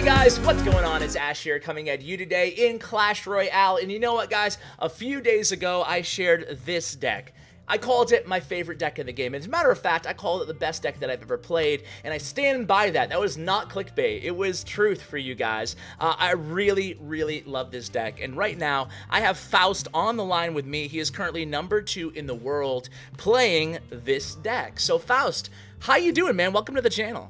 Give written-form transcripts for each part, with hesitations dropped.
Guys, what's going on? It's Ash here coming at you today in Clash Royale. And you know what, guys? A few days ago, I shared this deck. I called it my favorite deck in the game. As a matter of fact, I called it the best deck that I've ever played, and I stand by that. That was not clickbait. It was truth for you guys. I really, really love this deck, and right now, I have Faust on the line with me. He is currently #2 in the world playing this deck. So, Faust, how you doing, man? Welcome to the channel.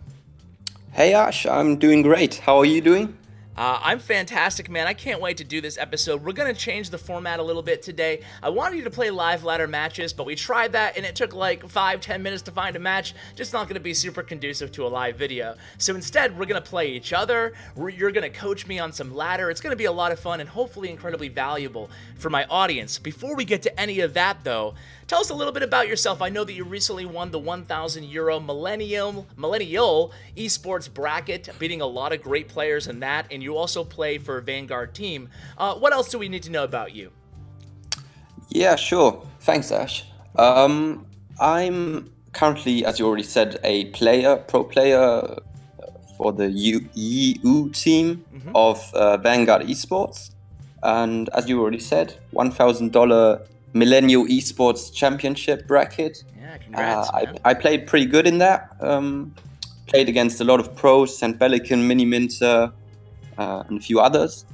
Hey Ash, I'm doing great. How are you doing? I'm fantastic, man. I can't wait to do this episode. We're going to change the format a little bit today. I wanted you to play live ladder matches, but we tried that, and it took like 5-10 minutes to find a match. Just not going to be super conducive to a live video. So instead, we're going to play each other. You're going to coach me on some ladder. It's going to be a lot of fun and hopefully incredibly valuable for my audience. Before we get to any of that, though, tell us a little bit about yourself. I know that you recently won the €1,000 Millennial Esports bracket, beating a lot of great players in that, and you also play for a Vanguard team. What else do we need to know about you? Yeah, sure. Thanks, Ash. I'm currently, as you already said, a pro player for the EU team of Vanguard Esports. And as you already said, $1,000 Millennial Esports Championship bracket. Yeah, congrats, man. I played pretty good in that. Played against a lot of pros, St. Bellican, Mini Minter, and a few others.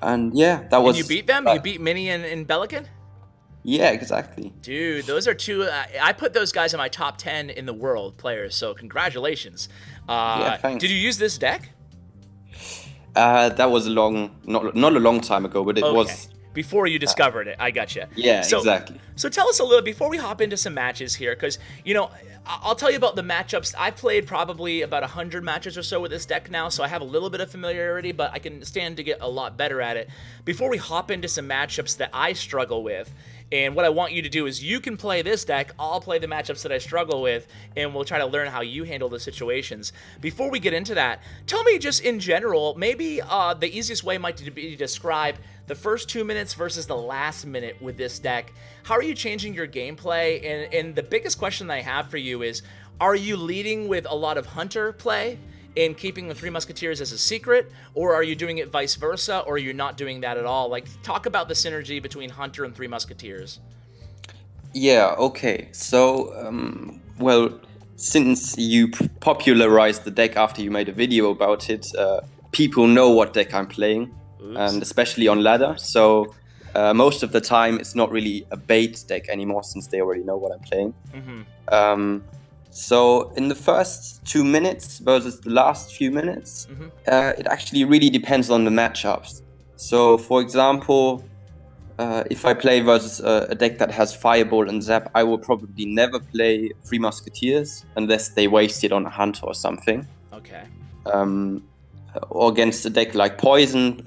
And yeah, that was... And you beat them? You beat Mini and Bellican? Yeah, exactly. Dude, those are two... I put those guys in my top 10 in the world players, so congratulations. Yeah, thanks. Did you use this deck? That was not a long time ago, but it was... Before you discovered it, I gotcha. Yeah, exactly. So tell us a little, before we hop into some matches here, because, you know, I'll tell you about the matchups. I've played probably about 100 matches or so with this deck now, so I have a little bit of familiarity, but I can stand to get a lot better at it. Before we hop into some matchups that I struggle with, and what I want you to do is you can play this deck, I'll play the matchups that I struggle with, and we'll try to learn how you handle the situations. Before we get into that, tell me just in general, maybe the easiest way might be to describe the first 2 minutes versus the last minute with this deck. How are you changing your gameplay? And the biggest question that I have for you is, are you leading with a lot of Hunter play and keeping the Three Musketeers as a secret, or are you doing it vice versa, or are you not doing that at all? Like, talk about the synergy between Hunter and Three Musketeers. Yeah, okay. So, well, since you popularized the deck after you made a video about it, people know what deck I'm playing. Oops. And especially on ladder. So most of the time it's not really a bait deck anymore since they already know what I'm playing. So in the first 2 minutes versus the last few minutes, it actually really depends on the matchups. So for example, if I play versus a deck that has Fireball and Zap, I will probably never play Three Musketeers unless they waste it on a Hunter or something. Okay. Or against a deck like Poison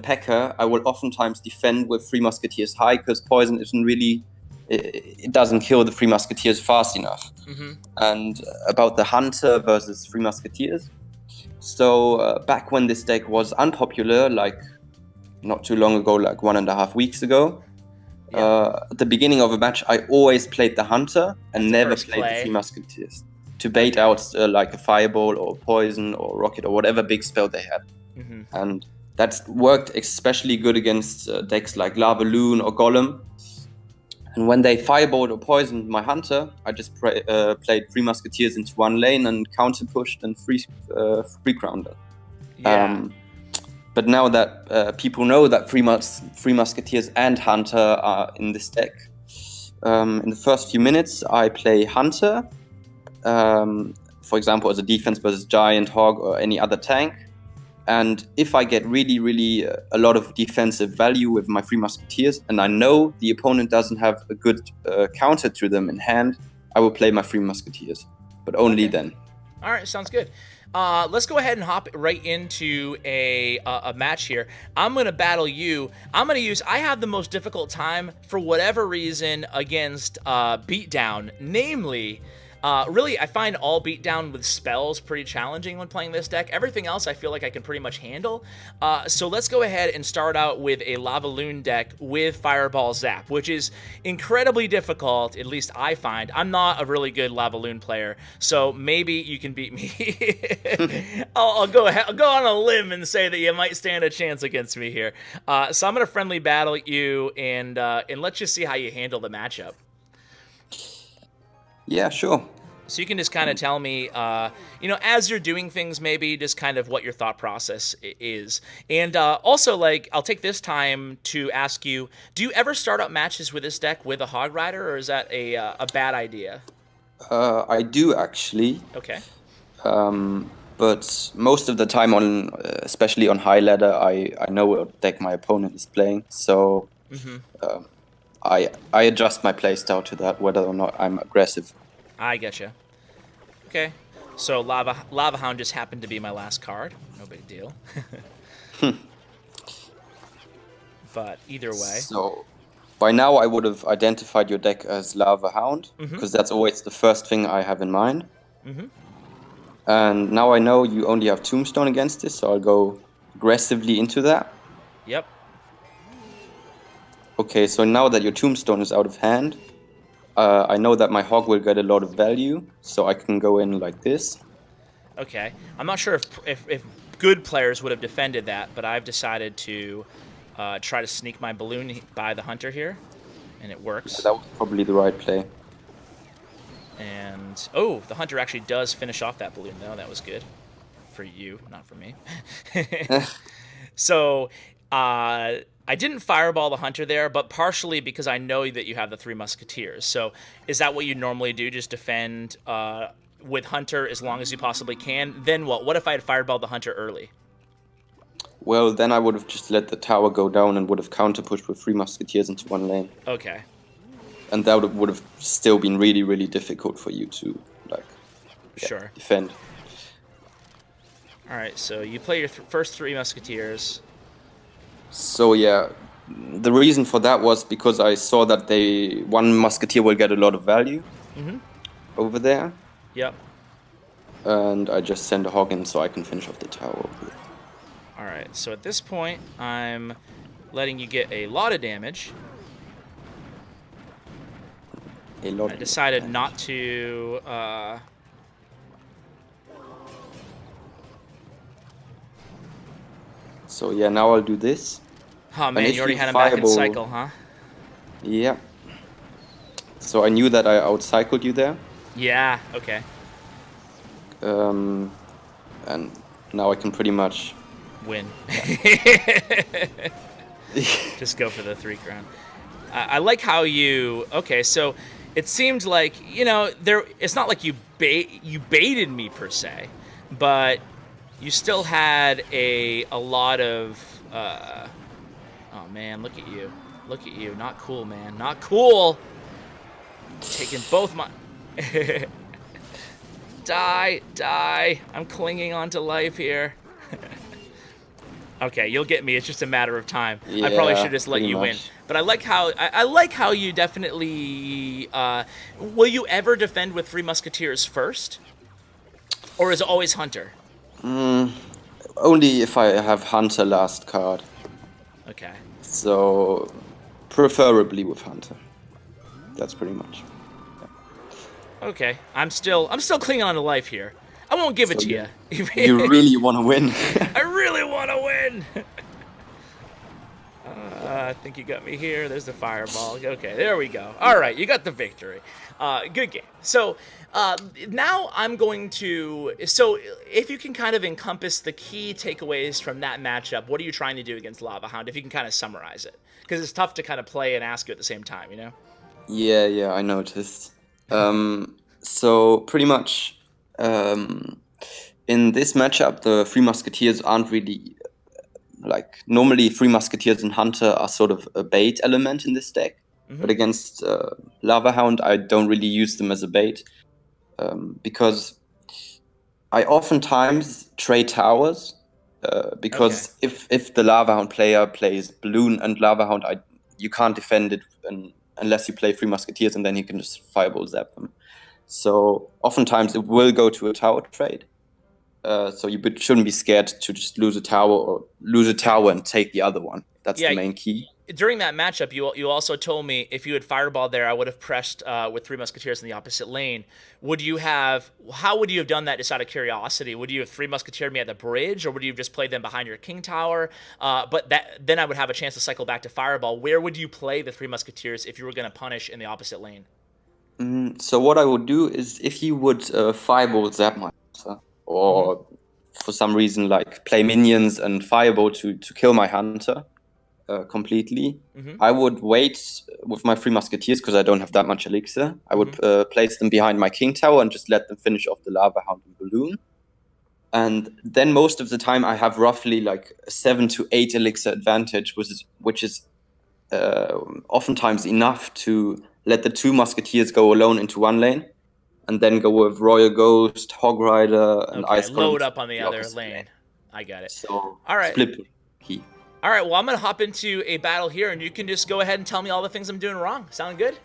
Pecker, I will oftentimes defend with Three Musketeers high, because Poison isn't really, it doesn't kill the Three Musketeers fast enough. And about the Hunter versus Three Musketeers, so back when this deck was unpopular, like not too long ago, like 1.5 weeks ago, at the beginning of a match, I always played the Hunter and never played the Three Musketeers, to bait out like a Fireball or Poison or Rocket or whatever big spell they had. And that's worked especially good against decks like Lava Loon or Golem. And when they Fireballed or Poisoned my Hunter, I just played Three Musketeers into one lane and counter pushed and free crowned it. Yeah. But now that people know that Three Musketeers and Hunter are in this deck, in the first few minutes I play Hunter, for example, as a defense versus Giant, Hog, or any other tank. And if I get really a lot of defensive value with my Three Musketeers, and I know the opponent doesn't have a good counter to them in hand, I will play my Three Musketeers, but only then. All right, sounds good. Let's go ahead and hop right into a match here. I'm going to battle you. I have the most difficult time, for whatever reason, against Beatdown, namely... Really, I find all beatdown with spells pretty challenging when playing this deck. Everything else I feel like I can pretty much handle. So let's go ahead and start out with a Lava Loon deck with Fireball Zap, which is incredibly difficult, at least I find. I'm not a really good Lava Loon player, so maybe you can beat me. I'll go ahead, I'll go on a limb and say that you might stand a chance against me here. So I'm going to friendly battle you, and let's just see how you handle the matchup. Yeah, sure. So you can just kind of tell me, as you're doing things, maybe just kind of what your thought process is. And also, like, I'll take this time to ask you, do you ever start up matches with this deck with a Hog Rider, or is that a bad idea? I do, actually. Okay. But most of the time, especially on high ladder, I know what deck my opponent is playing. So I adjust my playstyle to that, whether or not I'm aggressive. I getcha. Okay. So Lava Hound just happened to be my last card. No big deal. But either way. So by now I would have identified your deck as Lava Hound, because that's always the first thing I have in mind. And now I know you only have Tombstone against this, so I'll go aggressively into that. Yep. Okay, so now that your Tombstone is out of hand, I know that my Hog will get a lot of value, so I can go in like this. Okay. I'm not sure if good players would have defended that, but I've decided to try to sneak my balloon by the Hunter here, and it works. That was probably the right play. And, oh, the Hunter actually does finish off that balloon, though. That was good. For you, not for me. So, I didn't fireball the Hunter there, but partially because I know that you have the 3 Musketeers. So is that what you normally do, just defend with Hunter as long as you possibly can? Then what? What if I had fireballed the Hunter early? Well, then I would have just let the tower go down and would have counter-pushed with 3 Musketeers into one lane. Okay. And that would have still been really, really difficult for you to, sure, defend. All right, so you play your first 3 Musketeers. So yeah, the reason for that was because I saw that one Musketeer will get a lot of value over there. Yep. And I just send a Hog in so I can finish off the tower over there. All right, so at this point, I'm letting you get a lot of damage. I decided not to... So yeah, now I'll do this. Oh man, you already had him back in cycle, huh? Yeah. So I knew that I outcycled you there. Yeah, okay. And now I can pretty much... win. Just go for the 3 crown. I like how you... Okay, so it seemed like, it's not like you baited me per se, but you still had a lot of... oh man, look at you. Look at you. Not cool, man. Not cool. Taking both my... Die. I'm clinging onto life here. Okay, you'll get me. It's just a matter of time. Yeah, I probably should just let you much. win. But I like how you definitely... will you ever defend with 3 Musketeers first? Or is it always Hunter? Only if I have Hunter last card. Okay. So, preferably with Hunter. That's pretty much. Yeah. Okay. I'm still clinging on to life here. I won't give it to you. You really want to win? I really want to win. I think you got me here. There's the fireball. Okay, there we go. All right, you got the victory. Good game. So now I'm going to... So if you can kind of encompass the key takeaways from that matchup, what are you trying to do against Lava Hound, if you can kind of summarize it? Because it's tough to kind of play and ask you at the same time, you know? Yeah, I noticed. So pretty much... in this matchup, the 3 Musketeers aren't really... normally 3 Musketeers and Hunter are sort of a bait element in this deck. But against Lava Hound, I don't really use them as a bait. Because I oftentimes trade towers. Because if the Lava Hound player plays Balloon and Lava Hound, you can't defend it unless you play 3 Musketeers, and then you can just fireball zap them. So oftentimes it will go to a tower trade. So you shouldn't be scared to just lose a tower and take the other one. That's the main key. During that matchup, you also told me if you had fireballed there, I would have pressed with 3 Musketeers in the opposite lane. How would you have done that just out of curiosity? Would you have 3 Musketeered me at the bridge, or would you have just played them behind your King Tower? But then I would have a chance to cycle back to fireball. Where would you play the 3 Musketeers if you were going to punish in the opposite lane? So what I would do is if you would fireball zap my hunter, or for some reason like play minions and fireball to kill my hunter, completely. I would wait with my 3 Musketeers because I don't have that much elixir. I would place them behind my King Tower and just let them finish off the Lava Hound and Balloon. And then most of the time I have roughly like a 7 to 8 elixir advantage, which is oftentimes enough to let the 2 Musketeers go alone into one lane, and then go with Royal Ghost, Hog Rider, and Ice Golem. Load up on the other lane. I got it. So all right. Split key. All right, well, I'm going to hop into a battle here, and you can just go ahead and tell me all the things I'm doing wrong. Sound good?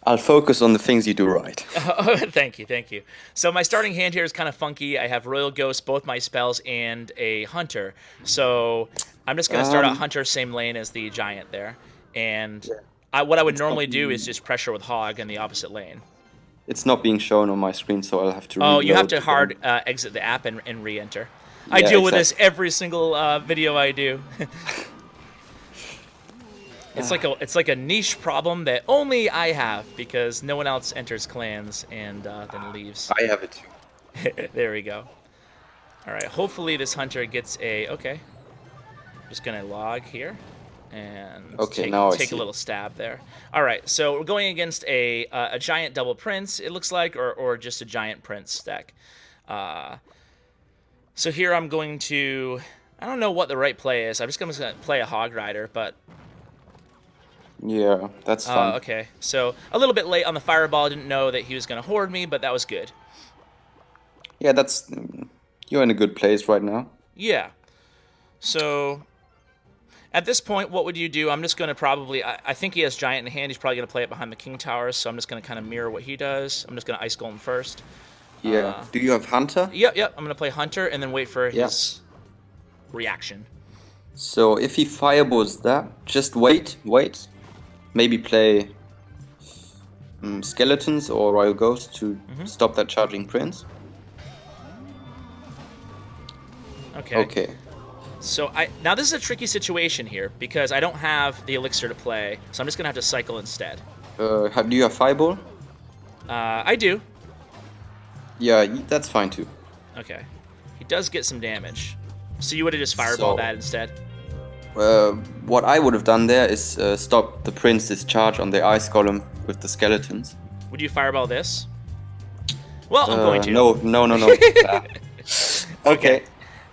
I'll focus on the things you do right. Thank you. So my starting hand here is kind of funky. I have Royal Ghost, both my spells, and a Hunter. So I'm just going to start out Hunter, same lane as the Giant there. And what I would normally do is just pressure with Hog in the opposite lane. It's not being shown on my screen, so I'll have to reload. Oh, you have to hard exit the app and re-enter. I deal with this every single video I do. It's like a niche problem that only I have because no one else enters clans and then leaves. I have it too. There we go. All right, hopefully this Hunter gets a Just gonna log here and take a little stab there. All right, so we're going against a giant double prince. It looks like, or just a giant prince stack. So here I'm going to, I don't know what the right play is. I'm just going to play a Hog Rider, but... Yeah, that's fine. Okay, so a little bit late on the fireball. I didn't know that he was going to hoard me, but that was good. Yeah, you're in a good place right now. Yeah. So at this point, what would you do? I'm just going to probably, I think he has Giant in hand. He's probably going to play it behind the King Towers, so I'm just going to kind of mirror what he does. I'm just going to Ice Golem first. Yeah. Do you have Hunter? Yep. I'm going to play Hunter and then wait for his reaction. So if he fireballs that, just wait. Maybe play Skeletons or Royal Ghost to stop that charging prince. Okay. So now this is a tricky situation here because I don't have the elixir to play, so I'm just going to have to cycle instead. Do you have fireball? I do. Yeah, that's fine too. Okay. He does get some damage. So you would have just fireballed that instead? What I would have done there is stop the prince's charge on the Ice Golem with the skeletons. Would you fireball this? Well, I'm going to. No. Okay.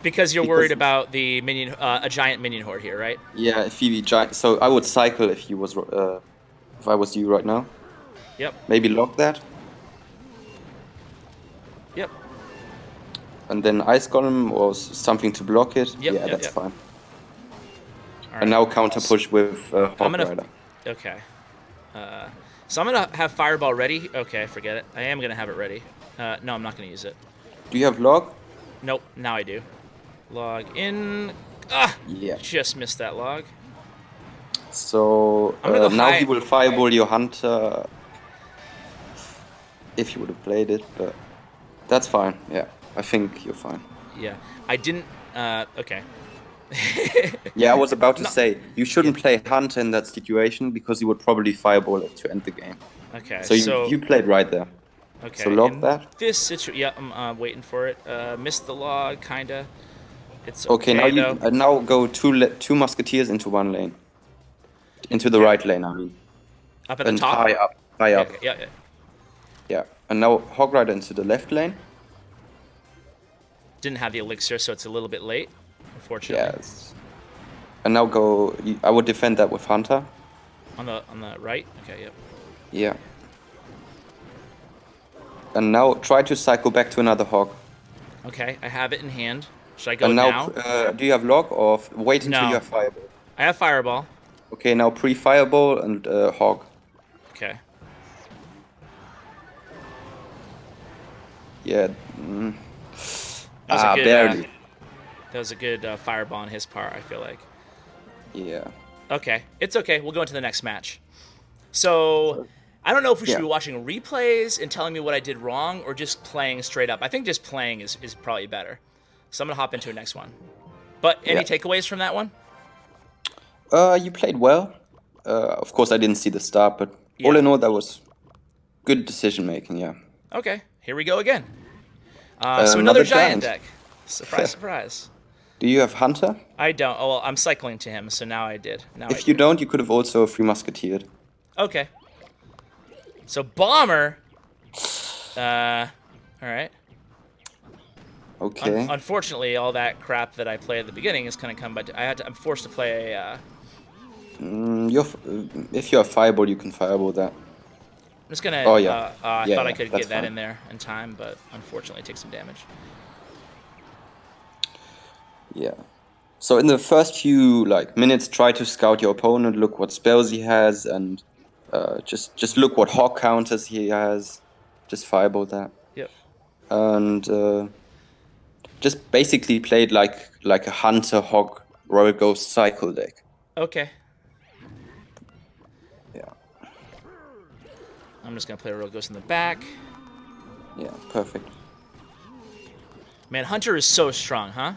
Because you're worried about the minion, a giant minion horde here, right? Yeah, if he giant. So I would cycle if I was you right now. Yep. Maybe lock that. Yep. And then Ice Golem or something to block it. Yep, That's fine. All and now counter push with Hog Rider. Okay. So I'm gonna have Fireball ready. Okay, forget it. I am gonna have it ready. No, I'm not gonna use it. Do you have log? Nope. Now I do. Log in. Yeah. Just missed that log. So now he will fireball your hunter. If you would have played it, but that's fine. Yeah, I think you're fine. Yeah, I didn't. Okay. Yeah, I was about to say you shouldn't play hunter in that situation because you would probably fireball it to end the game. Okay. So you played right there. Okay. So log that. This situation. Yeah, I'm waiting for it. Missed the log, kinda. It's okay. Now go two musketeers into one lane. Into the right lane, I mean. Up at the top. High up. Yeah. Yeah, and now Hog Rider into the left lane. Didn't have the elixir, so it's a little bit late, unfortunately. Yes. And now I would defend that with Hunter. On the right? Okay, yep. Yeah. And now try to cycle back to another Hog. Okay, I have it in hand. Should I go now? Do you have log or wait until you have Fireball? I have Fireball. Okay, now pre-Fireball and Hog. Okay. Yeah. That was a good, barely. that was a good fireball on his part, I feel like. Yeah. Okay, it's okay. We'll go into the next match. So, I don't know if we should Yeah. be watching replays and telling me what I did wrong or just playing straight up. I think just playing is probably better. So I'm going to hop into the next one. But any Yeah. takeaways from that one? You played well. Of course, I didn't see the start, but all Yeah. in all, that was good decision making. Yeah. Okay, here we go again. So Another another giant giant. deck. Surprise, surprise. Do you have Hunter? I don't. Oh, well, I'm cycling to him, so now I did. Now I If you did. don't, you could have also Free Musketeered. Okay. So Bomber. All right. Okay. Unfortunately, all that crap that I played at the beginning is going to come. But I'm forced to play a. If you have Fireball, you can Fireball that. I'm just gonna. Oh, yeah. I Yeah, thought I yeah, could that's get that fine. in there in time, but unfortunately, take some damage. Yeah. So in the first few minutes, try to scout your opponent, look what spells he has, and just look what hog counters he has. Just Fireball that, Yep. and just basically played like a Hunter Hog Royal Ghost cycle deck. Okay. Yeah. I'm just gonna play a Royal Ghost in the back. Yeah. Perfect. Man, Hunter is so strong, huh?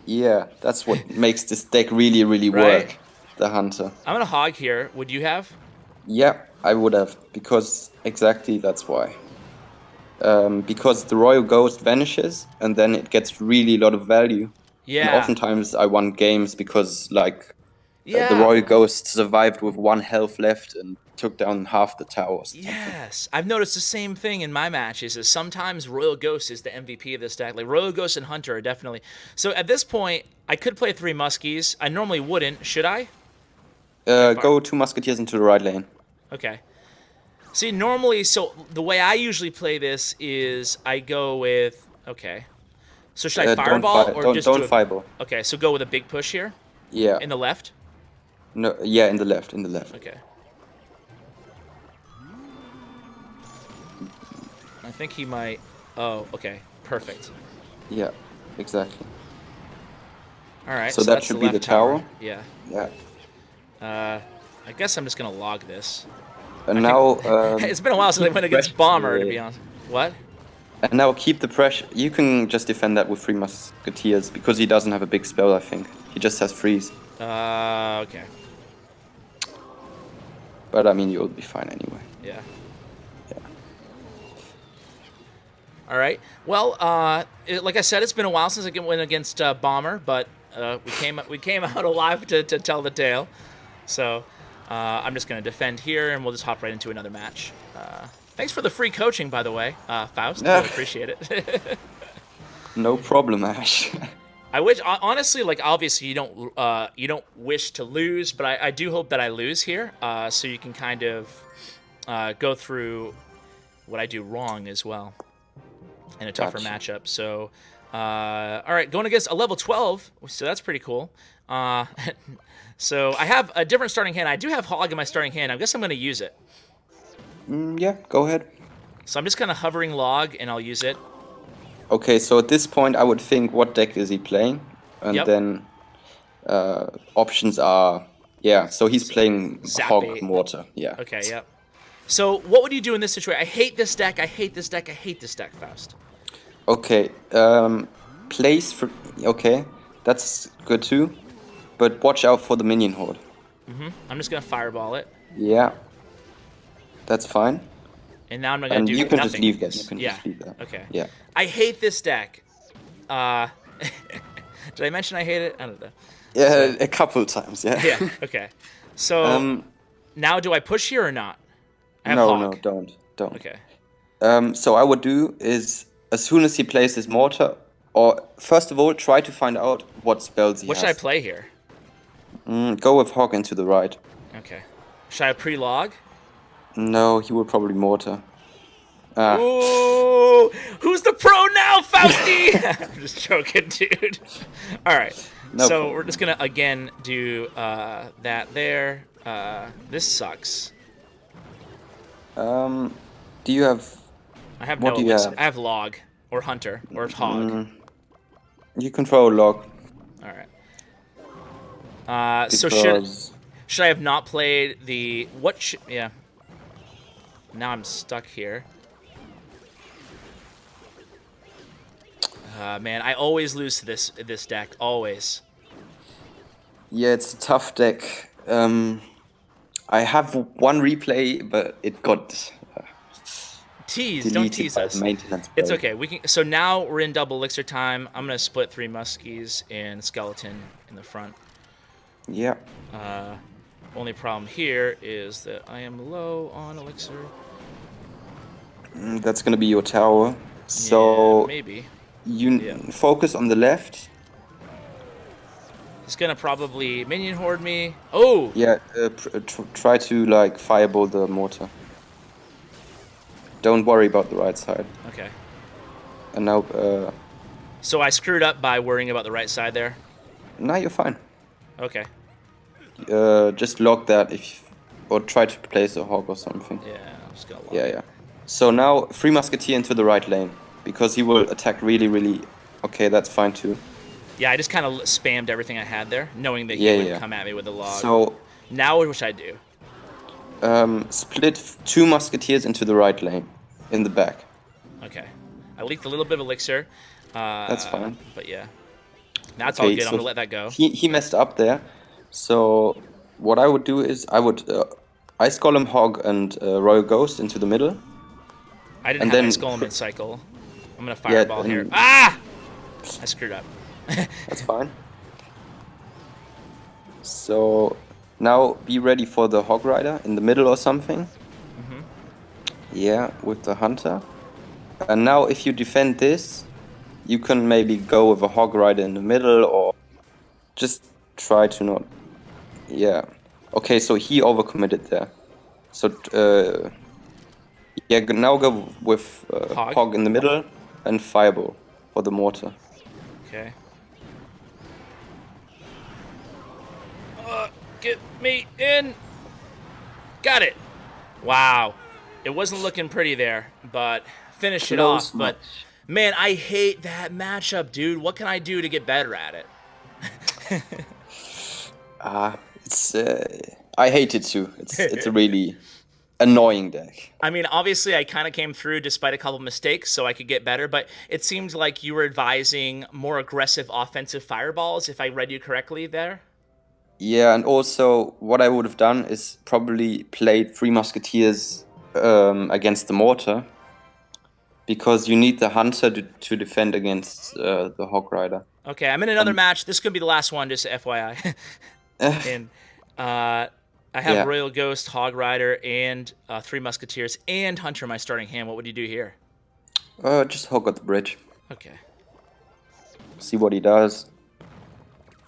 Yeah, that's what makes this deck really, really Right? work. The Hunter. I'm gonna hog here. Would you have? Yeah, I would have, because exactly that's why. Because the Royal Ghost vanishes, and then it gets really a lot of value. Yeah. And oftentimes I won games because Yeah. the Royal Ghost survived with 1 health left and took down half the towers. Yes, I've noticed the same thing in my matches. Is sometimes Royal Ghost is the MVP of this deck. Like Royal Ghost and Hunter are definitely. So at this point, I could play 3 Muskies. I normally wouldn't. Should I? Go 2 Musketeers into the right lane. Okay. See, normally, so the way I usually play this is I go with. Okay. So should I fireball or just don't do a, fireball. Okay, so go with a big push here Yeah. in the left. No. Yeah, in the left. In the left. Okay. I think he might. Oh, okay. Perfect. Yeah. Exactly. All right. So that that's should the be left the tower. Yeah. Yeah. I guess I'm just gonna log this. And now. It's been a while since I went against Bomber, to be honest. What? And now keep the pressure. You can just defend that with 3 Musketeers because he doesn't have a big spell, I think. He just has freeze. Okay. But I mean, you'll be fine anyway. Yeah. Yeah. All right. Well, like I said, it's been a while since I went against Bomber, but we came out alive to tell the tale. So I'm just gonna defend here, and we'll just hop right into another match. Thanks for the free coaching, by the way, Faust. I really appreciate it. No problem, Ash. I wish, honestly, like obviously you don't wish to lose, but I do hope that I lose here, so you can kind of go through what I do wrong as well in a tougher Gotcha. matchup. So, all right, going against a level 12, so that's pretty cool. So I have a different starting hand. I do have Hog in my starting hand. I guess I'm going to use it. Yeah, go ahead. So I'm just kind of hovering log, and I'll use it. Okay, so at this point, I would think, what deck is he playing? And Yep. then options are, yeah, so he's playing Zap Hog bait. Mortar. Yeah. Okay, yep. So what would you do in this situation? I hate this deck. I hate this deck. I hate this deck, Faust. Okay, place for, okay, that's good too. But watch out for the minion horde. I'm just going to fireball it. Yeah. That's fine. And now I'm not going And to do you can nothing. just leave that. You can Yeah. just leave that. Okay. Yeah. I hate this deck. Did I mention I hate it? I don't know. Yeah, a couple times, yeah. Yeah, okay. So now do I push here or not? I have No, Hawk. no, don't. Okay. So I would do is, as soon as he plays his mortar, or first of all, try to find out what spells he What has. should I play here? Go with Hog into the right. Okay. Should I pre-log? No, he will probably mortar. Ooh! Who's the pro now, Fausty? I'm just joking, dude. All right. No so problem. we're just going to, again, do that there. This sucks. Do you have I have What no do you elixir. have? I have log or hunter or hog. You can throw a log. All right. So Because should I have not played the what? Yeah. Now I'm stuck here. Man, I always lose to this deck. Always. yeah, it's a tough deck. I have one replay, but it got Tease, don't deleted tease by the us. maintenance It's break. okay. We can. So now we're in double elixir time. I'm gonna split 3 muskies and skeleton in the front. Yeah. Only problem here is that I am low on elixir. That's gonna be your tower. So Yeah, maybe. you Yeah. focus on the left. He's gonna probably minion horde me. Oh! Yeah, try to like fireball the mortar. Don't worry about the right side. Okay. And now, So I screwed up by worrying about the right side there. now you're fine. Okay. Just lock that or try to place a hog or something. Yeah, I'm just gonna lock Yeah, it. yeah. So now free musketeer into the right lane because he will attack really, really. Okay, that's fine too. Yeah, I just kind of spammed everything I had there, knowing that he Yeah, would yeah. come at me with a log. So Now what should I do? split 2 musketeers into the right lane, in the back. Okay. I leaked a little bit of elixir. That's fine. But yeah. That's all good. I'm so gonna let that go. He messed up there. So what I would do is I would Ice Golem, Hog, and Royal Ghost into the middle. I didn't and have then Ice Golem in cycle. I'm gonna fireball here. and- Ah! I screwed up. That's fine. So now be ready for the Hog Rider in the middle or something. Yeah, with the Hunter. And now if you defend this, you can maybe go with a Hog Rider in the middle or just try to not... Yeah. Okay, so he overcommitted there. So yeah, now go with Hog in the middle and Fireball for the mortar. Okay. Get me in. Got it. Wow. It wasn't looking pretty there, but finish it off. Close But match. man, I hate that matchup, dude. What can I do to get better at it? It's I hate it too. It's a really annoying deck. I mean, obviously, I kind of came through despite a couple mistakes, so I could get better. But it seemed like you were advising more aggressive offensive fireballs, if I read you correctly there. Yeah, and also what I would have done is probably played 3 Musketeers against the mortar, because you need the Hunter to defend against the Hog Rider. Okay, I'm in another match. This could be the last one, just FYI. And I have Yeah. Royal Ghost, Hog Rider, and 3 Musketeers, and Hunter in my starting hand. What would you do here? Just Hog at the bridge. Okay. See what he does.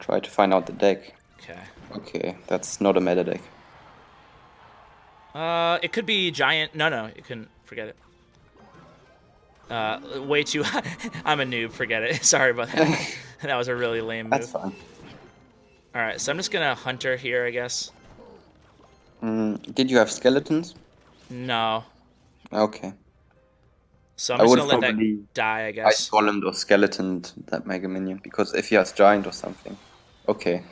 Try to find out the deck. Okay. Okay, that's not a meta deck. It could be giant. No, you couldn't. Forget it. Way too. I'm a noob. Forget it. Sorry about that. That was a really lame move. That's fine. All right, so I'm just gonna Hunter here, I guess. Did you have skeletons? No. Okay. So I'm I just would gonna let probably that die, I I guess. Golemed or skeletoned that Mega Minion, because if he has giant or something. Okay.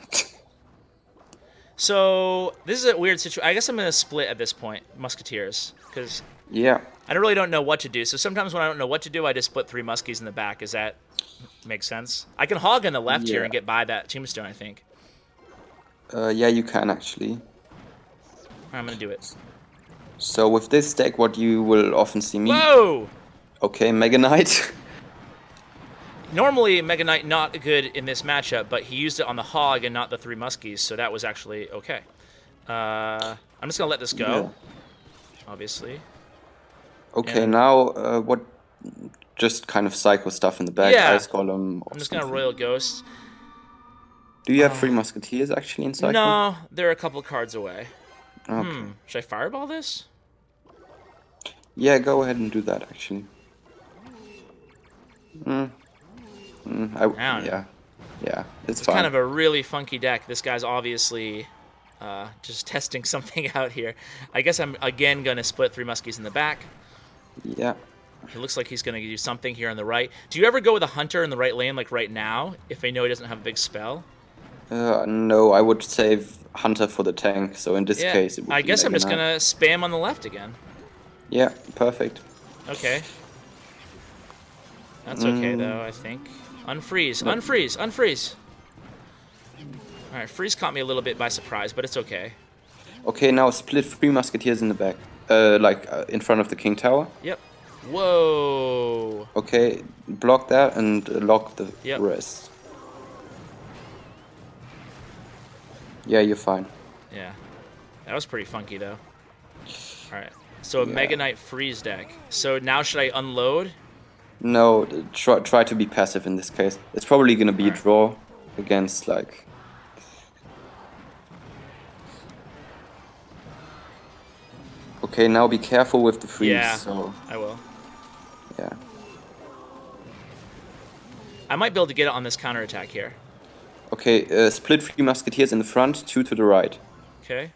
So this is a weird situation. I guess I'm gonna split at this point, Musketeers, because Yeah. I really don't know what to do. So sometimes when I don't know what to do, I just split 3 muskies in the back. Does that make sense? I can hog on the left here Yeah. and get by that tombstone, I think. Yeah, you can actually. I'm gonna do it. So with this deck, what you will often see me... Whoa! Okay, Mega Knight. Normally, Mega Knight not good in this matchup, but he used it on the hog and not the 3 muskies, so that was actually okay. I'm just gonna let this go, obviously. Okay, And- now what? Just kind of psycho stuff in the back. Yeah. Ice Golem. Or I'm just gonna something. Royal Ghost. Do you have 3 Musketeers actually in cycle? No, they're a couple cards away. Okay. Should I fireball this? Yeah, go ahead and do that actually. don't know. Yeah, it's It's fine. kind of a really funky deck. This guy's obviously just testing something out here. I guess I'm again gonna split 3 muskies in the back. Yeah. It looks like he's going to do something here on the right. Do you ever go with a hunter in the right lane, like right now, if I know he doesn't have a big spell? No, I would save Hunter for the tank. So in this Yeah, case, it would I be guess I'm Mega just going Knight. to spam on the left again. Yeah, perfect. Okay. That's okay, though, I think. Unfreeze, No. unfreeze, unfreeze. All right, freeze caught me a little bit by surprise, but it's okay. Okay, now split 3 Musketeers in the back. In front of the King Tower. Yep. Whoa. Okay, block that and lock the Yep. rest. Yeah, you're fine. Yeah. That was pretty funky, though. All right. So a Yeah. Mega Knight freeze deck. So now should I unload? No, try to be passive in this case. It's probably gonna be a draw against like. Okay, now be careful with the freeze. Yeah, So I will. yeah. I might be able to get it on this counterattack here. Okay, split 3 Musketeers in the front, 2 to the right. Okay.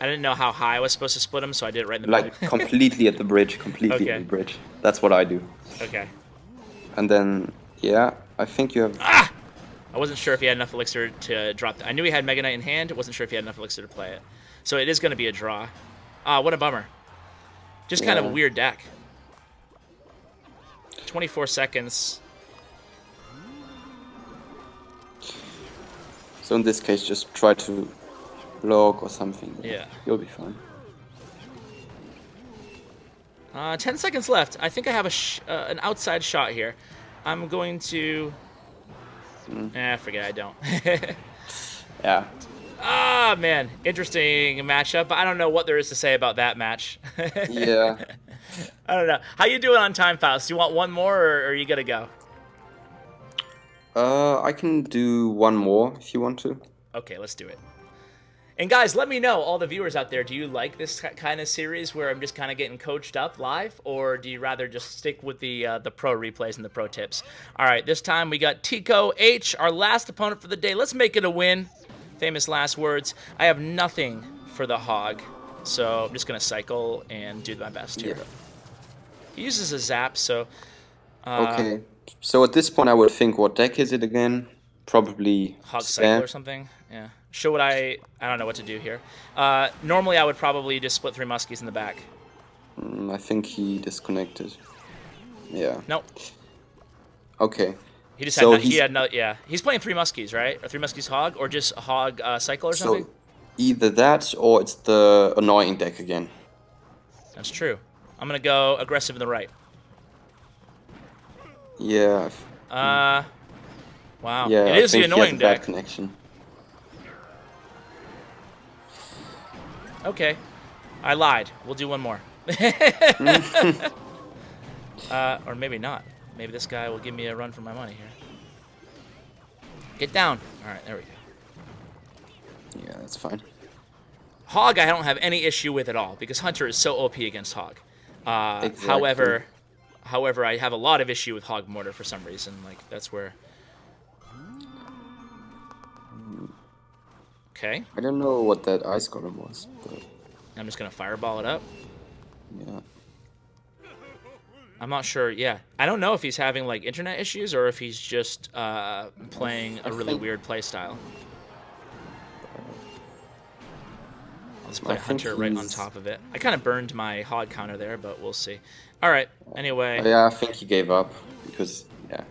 I didn't know how high I was supposed to split them, so I did it right in the Like middle. completely at the bridge, completely Okay. at the bridge. That's what I do. Okay. And then, yeah, I think you have. I wasn't sure if he had enough elixir to drop that. I knew he had Mega Knight in hand. Wasn't sure if he had enough elixir to play it. So it is going to be a draw. Ah, what a bummer. Just kind of a Yeah. weird deck. 24 seconds. So in this case, just try to block or something. Yeah. You'll be fine. 10 seconds left. I think I have an outside shot here. I'm going to... forget I don't. Yeah. Ah, man. Interesting matchup. I don't know what there is to say about that match. Yeah. I don't know. How you doing on time, Faust? Do you want one more, or are you going to go? I can do one more if you want to. Okay, let's do it. And guys, let me know, all the viewers out there, do you like this kind of series where I'm just kind of getting coached up live, or do you rather just stick with the pro replays and the pro tips? All right, this time we got Tico H, our last opponent for the day. Let's make it a win. Famous last words. I have nothing for the Hog, so I'm just going to cycle and do my best here. Yeah. He uses a zap, so... Okay. So at this point, I would think, what deck is it again? Probably Hog spam. cycle or something. Yeah. Should I don't know what to do here. Normally, I would probably just split 3 muskies in the back. I think he disconnected. Yeah. Nope. Okay. He just So had no. Yeah. He's playing 3 muskies, right? Or 3 muskies Hog, or just Hog cycle or something. So either that or it's the annoying deck again. That's true. I'm gonna go aggressive in the right. Yeah. Wow. Yeah. It I is the think he has annoying a bad deck. connection. Okay. I lied. We'll do one more. Or maybe not. Maybe this guy will give me a run for my money here. Get down. All right, there we go. Yeah, that's fine. Hog, I don't have any issue with at all because Hunter is so OP against Hog. Exactly. However, I have a lot of issue with Hog Mortar for some reason. Like that's where. Okay, I don't know what that ice golem was, but I'm just gonna fireball it up. yeah. I'm not sure. Yeah, I don't know if he's having like internet issues or if he's just playing a really weird play style. I'll just play I think Hunter right on he's- top of it. I kind of burned my Hog counter there, but we'll see. All right. Anyway. Yeah, I think he gave up because yeah.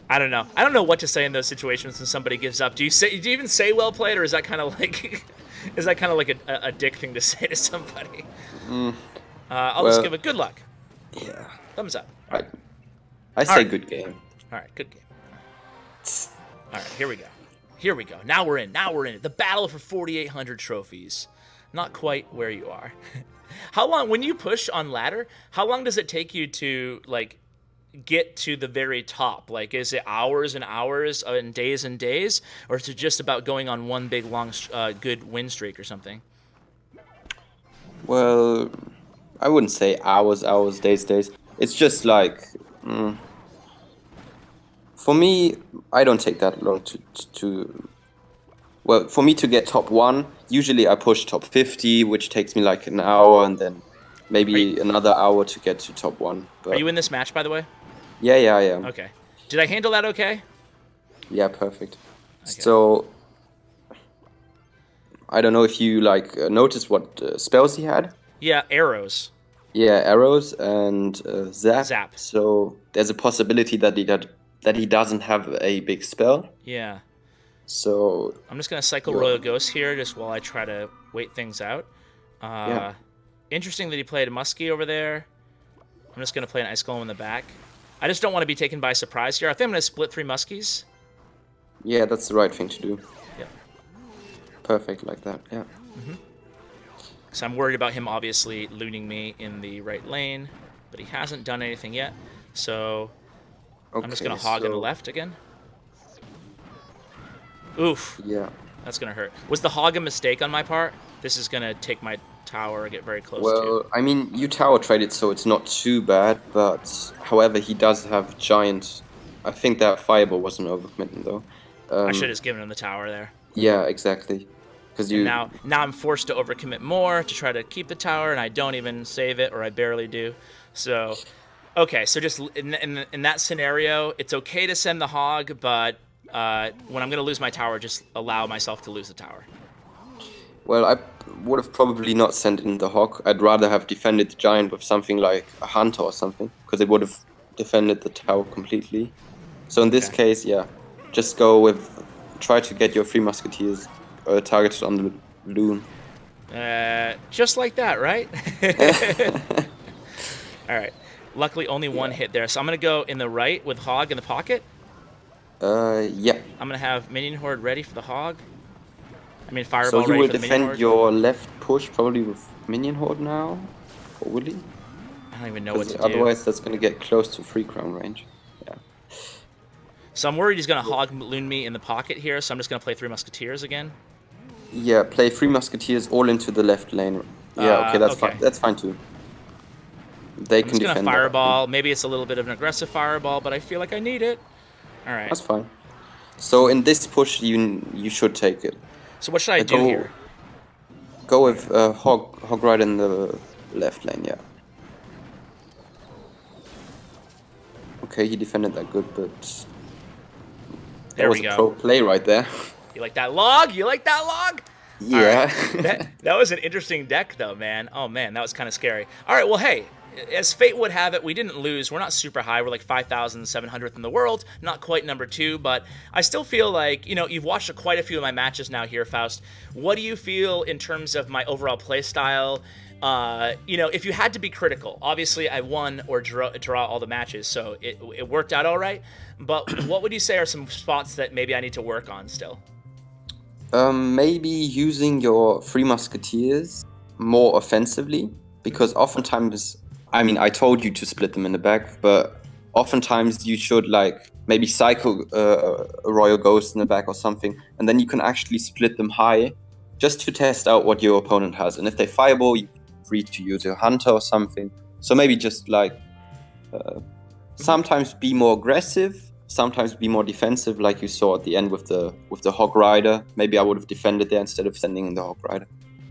I don't know. I don't know what to say in those situations when somebody gives up. Do you even say well played, or is that kind of like a dick thing to say to somebody? I'll just well, give it good luck. Yeah. Thumbs up. I say Alright. good game. All right, good game. All right, here we go. Here we go. Now we're in. Now we're in it. The battle for 4,800 trophies. Not quite where you are. How long, when you push on ladder, how long does it take you to like get to the very top? Like, is it hours and hours and days, or is it just about going on one big long good win streak or something? Well, I wouldn't say hours, days. It's just like, for me, I don't take that long to Well, for me to get top 1, usually I push top 50, which takes me like an hour, and then maybe another hour to get to top 1. But Are you in this match, by the way? yeah, I am. Okay. Did I handle that okay? Yeah, perfect. Okay. So I don't know if you like noticed what spells he had. Yeah, arrows. Yeah, arrows and zap. Zap. So there's a possibility that he doesn't have a big spell. Yeah. So I'm just gonna cycle Royal Ghost here just while I try to wait things out. yeah. Interesting that he played a Muskie over there. I'm just gonna play an Ice Golem in the back. I just don't want to be taken by surprise here. I think I'm gonna split 3 Muskies. Yeah, that's the right thing to do. Yep. Perfect like that. Yeah. So I'm worried about him obviously looting me in the right lane, but he hasn't done anything yet. So Okay, I'm just gonna hog in the left again. Oof. Yeah. That's gonna hurt. Was the hog a mistake on my part? This is gonna take my tower, get very close to. Well, I mean, you tower traded, so it's not too bad. But however, he does have giant. I think that fireball was an overcommitment though. I should have just given him the tower there. Yeah, exactly. Because you Now I'm forced to overcommit more to try to keep the tower, and I don't even save it, or I barely do. So, okay, so just in that scenario, it's okay to send the hog, but when I'm going to lose my tower, just allow myself to lose the tower. Well, I would have probably not sent in the hog. I'd rather have defended the giant with something like a hunter or something, because it would have defended the tower completely. So in this case, yeah, just go with, try to get your 3 musketeers targeted on the loon. Just like that, right? All right. Luckily, only one hit there. So I'm going to go in the right with hog in the pocket. Yeah. I'm going to have minion horde ready for the hog. I mean, So fireball you ready will for the minion defend horde. your left push probably with minion horde now? Or will he? I don't even know what to do. Otherwise, that's going to get close to 3 crown range. Yeah. So I'm worried he's going to hog loon me in the pocket here, so I'm just going to play 3 musketeers again. Yeah, play 3 musketeers all into the left lane. Yeah, okay, that's okay. fine. That's fine too. They I'm can just going to defend that. fireball. Maybe it's a little bit of an aggressive fireball, but I feel like I need it. All right. That's fine. So in this push, you should take it. So what should I do here? Go with hog right in the left lane, yeah. Okay, he defended that good, but There was we a go. pro play right there. You like that log? You like that log? Yeah. Right. That was an interesting deck, though, man. Oh, man, that was kind of scary. All right, well, hey, as fate would have it, we didn't lose. We're not super high. We're like 5,700th in the world. Not quite number 2, but I still feel like, you know, you've watched quite a few of my matches now here, Faust. What do you feel in terms of my overall play style? You know, if you had to be critical, obviously I won or draw all the matches, so it worked out all right. But what would you say are some spots that maybe I need to work on still? Maybe using your 3 musketeers more offensively, because oftentimes, I mean, I told you to split them in the back, but oftentimes you should like maybe cycle a Royal Ghost in the back or something, and then you can actually split them high just to test out what your opponent has. And if they fireball, you're free to use your hunter or something. So maybe just like sometimes be more aggressive, sometimes be more defensive, like you saw at the end with the Hog Rider. Maybe I would have defended there instead of sending in the Hog Rider.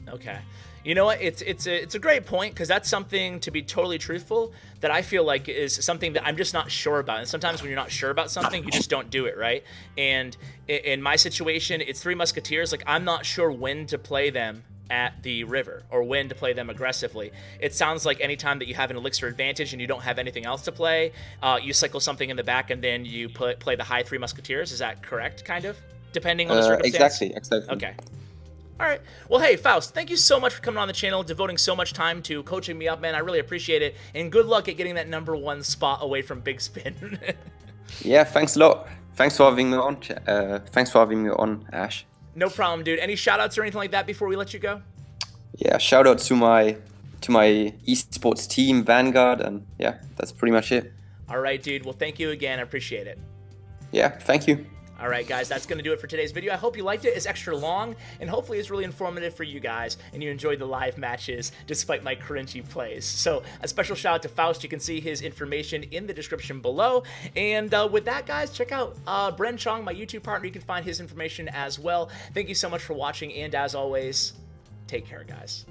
Okay. You know what? It's a great point, because that's something, to be totally truthful, that I feel like is something that I'm just not sure about. And sometimes when you're not sure about something, you just don't do it, right? And in my situation, it's 3 musketeers. Like, I'm not sure when to play them at the river or when to play them aggressively. It sounds like anytime that you have an elixir advantage and you don't have anything else to play, you cycle something in the back and then you play the high 3 musketeers. Is that correct, kind of? Depending on the circumstance? Exactly. Okay. All right. Well, hey, Faust, thank you so much for coming on the channel, devoting so much time to coaching me up, man. I really appreciate it. And good luck at getting that #1 spot away from Big Spin. Yeah, thanks a lot. Thanks for having me on, Ash. No problem, dude. Any shout-outs or anything like that before we let you go? Yeah, shout out to my esports team, Vanguard, and yeah, that's pretty much it. All right, dude. Well, thank you again. I appreciate it. Yeah, thank you. All right, guys, that's going to do it for today's video. I hope you liked it. It's extra long, and hopefully it's really informative for you guys, and you enjoyed the live matches despite my cringy plays. So a special shout out to Faust. You can see his information in the description below. And with that, guys, check out Bren Chong, my YouTube partner. You can find his information as well. Thank you so much for watching, and as always, take care, guys.